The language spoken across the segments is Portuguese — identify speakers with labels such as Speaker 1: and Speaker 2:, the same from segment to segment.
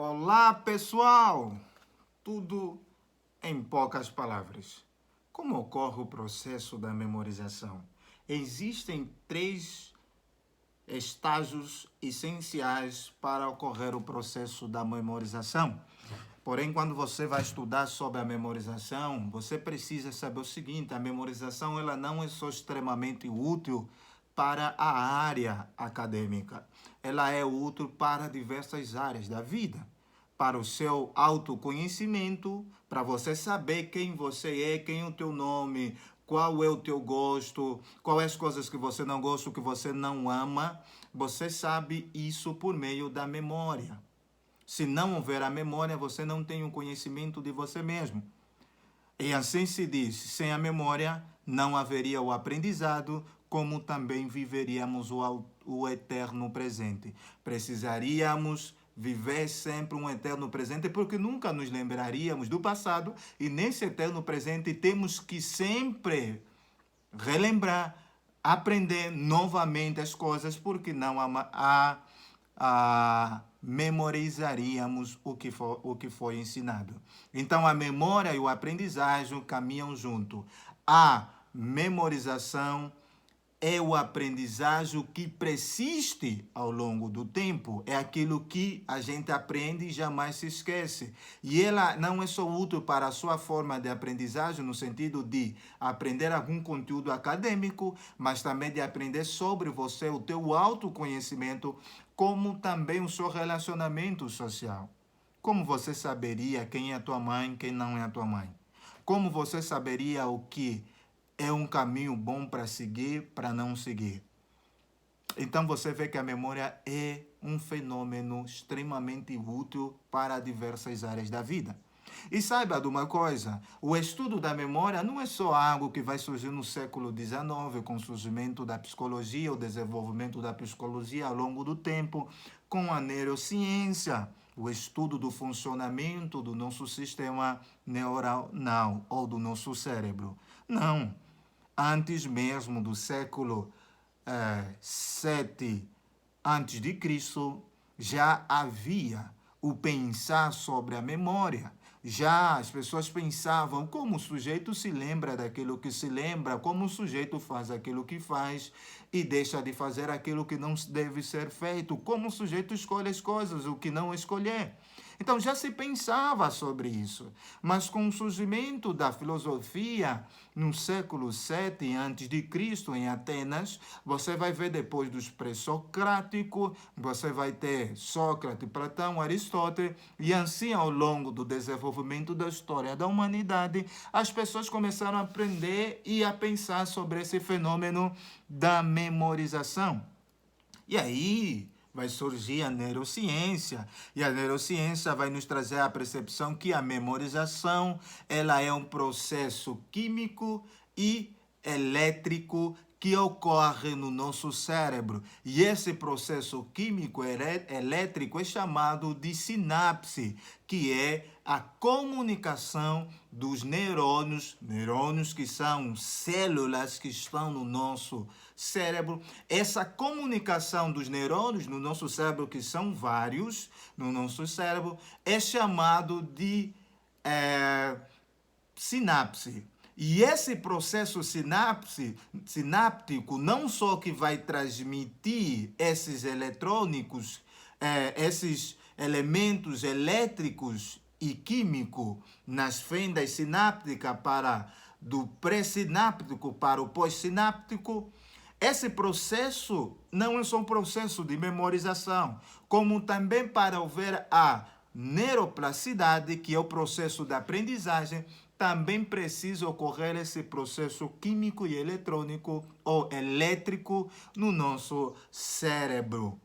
Speaker 1: Olá, pessoal! Tudo em poucas palavras. Como ocorre o processo da memorização? Existem três estágios essenciais para ocorrer o processo da memorização. Porém, quando você vai estudar sobre a memorização, você precisa saber o seguinte: a memorização ela não é só extremamente útil para a área acadêmica, ela é útil para diversas áreas da vida, para o seu autoconhecimento, para você saber quem você é, quem é o teu nome, qual é o teu gosto, quais as coisas que você não gosta, o que você não ama. Você sabe isso por meio da memória. Se não houver a memória, você não tem o conhecimento de você mesmo. E assim se diz, sem a memória não haveria o aprendizado, como também viveríamos o eterno presente. Precisaríamos viver sempre um eterno presente, porque nunca nos lembraríamos do passado, e nesse eterno presente temos que sempre relembrar, aprender novamente as coisas, porque não memorizaríamos o que foi ensinado. Então, a memória e o aprendizagem caminham junto. A memorização é o aprendizagem que persiste ao longo do tempo. É aquilo que a gente aprende e jamais se esquece. E ela não é só útil para a sua forma de aprendizagem, no sentido de aprender algum conteúdo acadêmico, mas também de aprender sobre você, o teu autoconhecimento, como também o seu relacionamento social. Como você saberia quem é a tua mãe, quem não é a tua mãe? Como você saberia o que é um caminho bom para seguir, para não seguir? Então você vê que a memória é um fenômeno extremamente útil para diversas áreas da vida. E saiba de uma coisa, o estudo da memória não é só algo que vai surgir no século XIX, com o surgimento da psicologia, o desenvolvimento da psicologia ao longo do tempo, com a neurociência, o estudo do funcionamento do nosso sistema neuronal ou do nosso cérebro. Não. Antes mesmo do século 7 antes de Cristo, já havia o pensar sobre a memória. Já as pessoas pensavam como o sujeito se lembra daquilo que se lembra, como o sujeito faz aquilo que faz e deixa de fazer aquilo que não deve ser feito, como o sujeito escolhe as coisas, o que não escolher. Então já se pensava sobre isso, mas com o surgimento da filosofia no século 7 a.C. em Atenas, você vai ver depois dos pré-socráticos, você vai ter Sócrates, Platão, Aristóteles, e assim ao longo do desenvolvimento da história da humanidade, as pessoas começaram a aprender e a pensar sobre esse fenômeno da memorização. E aí vai surgir a neurociência, e a neurociência vai nos trazer a percepção que a memorização ela é um processo químico e elétrico que ocorre no nosso cérebro. E esse processo químico elétrico é chamado de sinapse, que é a comunicação dos neurônios que são células que estão no nosso cérebro. Essa comunicação dos neurônios no nosso cérebro, que são vários no nosso cérebro, é chamado de sinapse. E esse processo sináptico não só que vai transmitir esses eletrônicos, esses elementos elétricos e químicos nas fendas sinápticas do pré-sináptico para o pós-sináptico. Esse processo não é só um processo de memorização, como também para haver a neuroplasticidade, que é o processo da aprendizagem, também precisa ocorrer esse processo químico e eletrônico ou elétrico no nosso cérebro.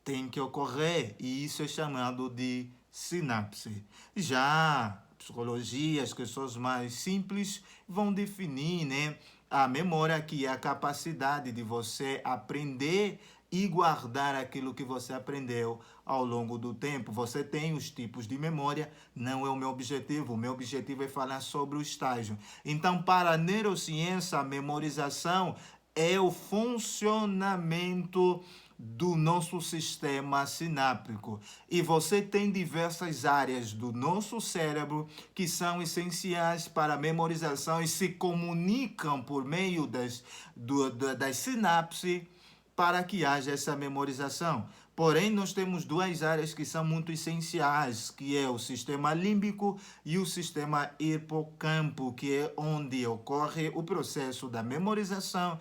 Speaker 1: Tem que ocorrer, e isso é chamado de sinapse. Já psicologia, as questões mais simples vão definir, né, a memória, que é a capacidade de você aprender e guardar aquilo que você aprendeu ao longo do tempo. Você tem os tipos de memória, não é o meu objetivo. O meu objetivo é falar sobre o estágio. Então, para a neurociência, a memorização é o funcionamento do nosso sistema sináptico. E você tem diversas áreas do nosso cérebro que são essenciais para a memorização e se comunicam por meio das sinapses para que haja essa memorização. Porém, nós temos duas áreas que são muito essenciais, que é o sistema límbico e o sistema hipocampo, que é onde ocorre o processo da memorização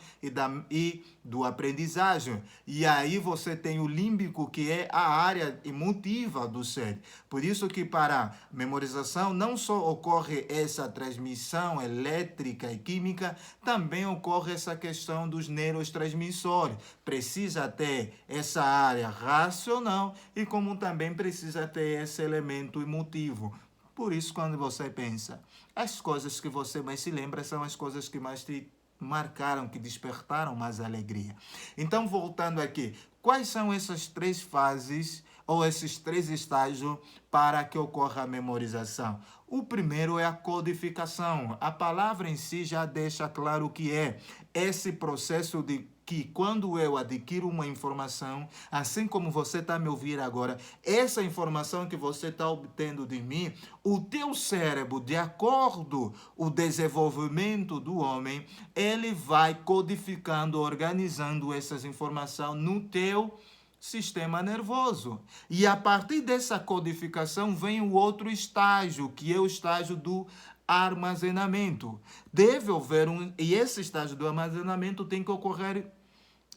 Speaker 1: e do aprendizagem. E aí você tem o límbico, que é a área emotiva do cérebro. Por isso que para memorização não só ocorre essa transmissão elétrica e química, também ocorre essa questão dos neurotransmissores. Precisa ter essa área racional e como também precisa ter esse elemento emotivo. Por isso, quando você pensa, as coisas que você mais se lembra são as coisas que mais te marcaram, que despertaram mais alegria. Então, voltando aqui, quais são essas três fases ou esses três estágios para que ocorra a memorização? O primeiro é a codificação. A palavra em si já deixa claro o que é esse processo de que quando eu adquiro uma informação, assim como você está me ouvindo agora, essa informação que você está obtendo de mim, o teu cérebro, de acordo com o desenvolvimento do homem, ele vai codificando, organizando essas informações no teu sistema nervoso. E a partir dessa codificação vem o outro estágio, que é o estágio do armazenamento. Deve haver e esse estágio do armazenamento tem que ocorrer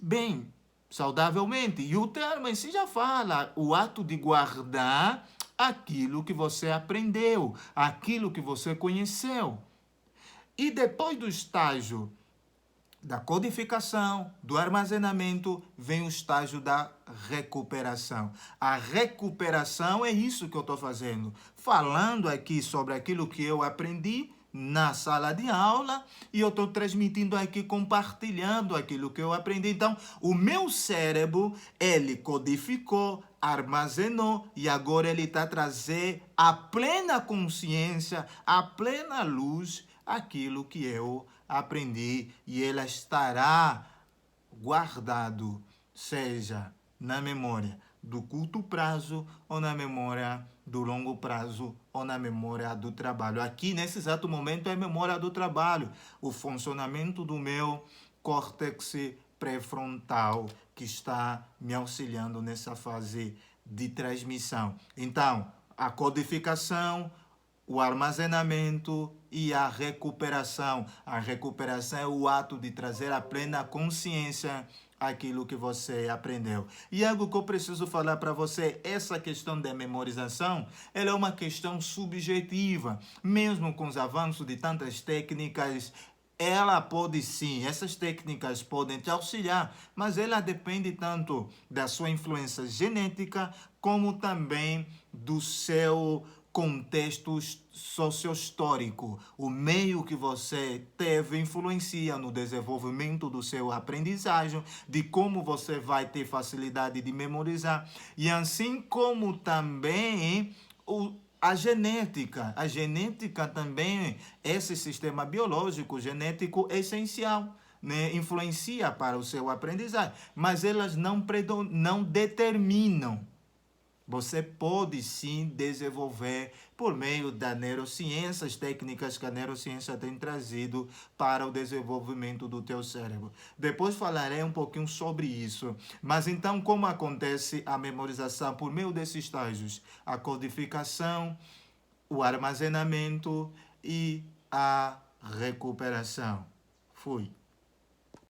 Speaker 1: bem, saudavelmente. E o termo em si já fala, o ato de guardar aquilo que você aprendeu, aquilo que você conheceu. E depois do estágio da codificação, do armazenamento, vem o estágio da recuperação. A recuperação é isso que eu estou fazendo. Falando aqui sobre aquilo que eu aprendi na sala de aula e eu estou transmitindo aqui, compartilhando aquilo que eu aprendi. Então, o meu cérebro, ele codificou, armazenou e agora ele está trazendo a plena consciência, a plena luz, aquilo que eu aprendi e ela estará guardado, seja na memória do curto prazo ou na memória do longo prazo ou na memória do trabalho. Aqui, nesse exato momento, é a memória do trabalho, o funcionamento do meu córtex pré-frontal que está me auxiliando nessa fase de transmissão. Então, a codificação, o armazenamento e a recuperação. A recuperação é o ato de trazer a plena consciência aquilo que você aprendeu. E algo que eu preciso falar para você, essa questão da memorização, ela é uma questão subjetiva. Mesmo com os avanços de tantas técnicas, ela pode sim, essas técnicas podem te auxiliar, mas ela depende tanto da sua influência genética, como também do seu contexto sociohistórico. O meio que você teve influencia no desenvolvimento do seu aprendizagem, de como você vai ter facilidade de memorizar, e assim como também a genética. A genética também, esse sistema biológico genético é essencial, né? Influencia para o seu aprendizagem, mas elas não determinam. Você pode sim desenvolver por meio da neurociência, as técnicas que a neurociência tem trazido para o desenvolvimento do teu cérebro. Depois falarei um pouquinho sobre isso. Mas então, como acontece a memorização por meio desses estágios? A codificação, o armazenamento e a recuperação. Fui.